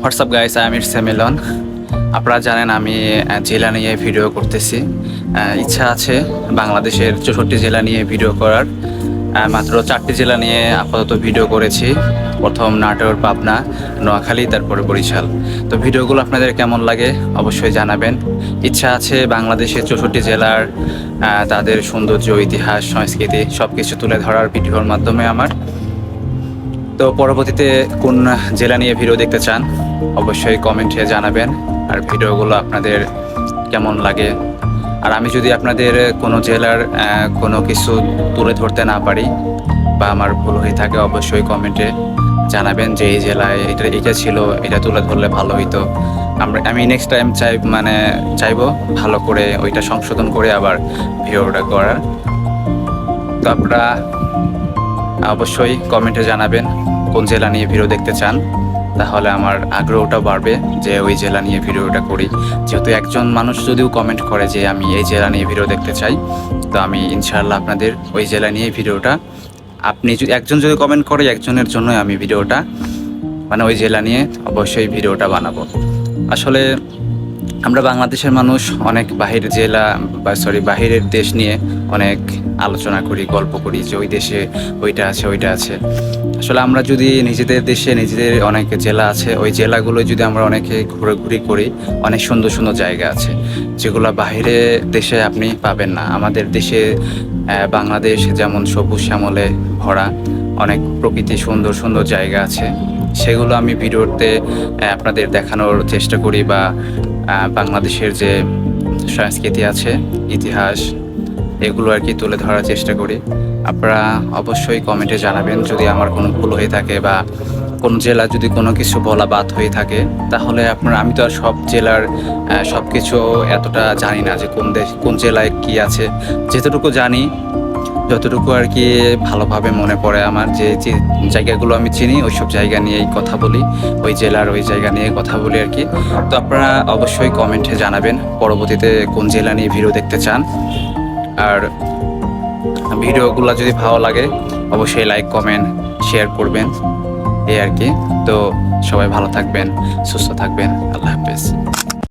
WhatsApp guys, I am it's Milan. আপনারা জানেন আমি জেলা নিয়ে ভিডিও করতেছি। ইচ্ছা আছে বাংলাদেশের 64টি জেলা নিয়ে ভিডিও করার। মাত্র 4টি জেলা নিয়ে আপাতত ভিডিও করেছি। প্রথম নাটোর, পাবনা, নোয়াখালী, তারপরে বরিশাল। তো ভিডিওগুলো আপনাদের কেমন লাগে অবশ্যই জানাবেন। ইচ্ছা আছে বাংলাদেশের 64টি জেলার তাদের সৌন্দর্য, ইতিহাস, সংস্কৃতি সব কিছু তুলে ধরার ভিডিওর মাধ্যমে আমার। তো পরবর্তীতে কোন জেলা নিয়ে ভিডিও দেখতে চান অবশ্যই কমেন্টে জানাবেন। আর ভিডিওগুলো আপনাদের কেমন লাগে, আর আমি যদি আপনাদের কোনো জেলার কোনো কিছু তুলে ধরতে না পারি বা আমার ভুল হয়ে থাকে অবশ্যই কমেন্টে জানাবেন যে এই জেলায় এটা ছিল, এটা তুলে ধরলে ভালো হইতো। আমি নেক্সট টাইম চাইবো ভালো করে ওইটা সংশোধন করে আবার ভিডিওটা করার। তো আপনারা অবশ্যই কমেন্টে জানাবেন কোন জেলা নিয়ে ভিডিও দেখতে চান, তাহলে আমার আগ্রহটা বাড়বে যে ওই জেলা নিয়ে ভিডিওটা করি। যেহেতু একজন মানুষ যদিও কমেন্ট করে যে আমি এই জেলা নিয়ে ভিডিও দেখতে চাই, তো আমি ইনশাআল্লাহ আপনাদের ওই জেলা নিয়ে ভিডিওটা, আপনি যদি একজন যদি কমেন্ট করে একজনের জন্যই আমি ভিডিওটা ওই জেলা নিয়ে অবশ্যই ভিডিওটা বানাবো। আসলে আমরা বাংলাদেশের মানুষ অনেক বাহিরের দেশ নিয়ে অনেক আলোচনা করি, গল্প করি যে ওই দেশে ওইটা আছে ওইটা আছে। আসলে আমরা যদি নিজেদের দেশে নিজেদের অনেক জেলা আছে, ওই জেলাগুলো যদি আমরা অনেকে ঘোরাঘুরি করি, অনেক সুন্দর সুন্দর জায়গা আছে যেগুলো বাইরে দেশে আপনি পাবেন না। আমাদের দেশে বাংলাদেশ যেমন সবুজ শ্যামলে ভরা, অনেক প্রকৃতি সুন্দর সুন্দর জায়গা আছে, সেগুলো আমি ভিডিওতে আপনাদের দেখানোর চেষ্টা করি, বা বাংলাদেশের যে সংস্কৃতি আছে, ইতিহাস, এগুলো আর কি তুলে ধরার চেষ্টা করি। আপনারা অবশ্যই কমেন্টে জানাবেন যদি আমার কোনো ভুল হয়ে থাকে বা কোন জেলা যদি কোনো কিছু বলা বাদ হয়ে থাকে, তাহলে আমি তো আর সব জেলার সব কিছু এতটা জানি না যে কোন জেলায় কি আছে। যেতটুকু জানি, যতটুকু আর কি ভালোভাবে মনে পড়ে আমার, যে জায়গাগুলো আমি চিনি ওই সব জায়গা নিয়েই কথা বলি, ওই জেলার ওই জায়গা নিয়ে কথা বলি আর কি। তো আপনারা অবশ্যই কমেন্টে জানাবেন পরবর্তীতে কোন জেলা নিয়ে ভিডিও দেখতে চান। আর ভিডিওগুলো যদি ভালো লাগে অবশ্যই লাইক, কমেন্ট, শেয়ার করবেন, এই আর কি। তো সবাই ভালো থাকবেন, সুস্থ থাকবেন। আল্লাহ হাফেজ।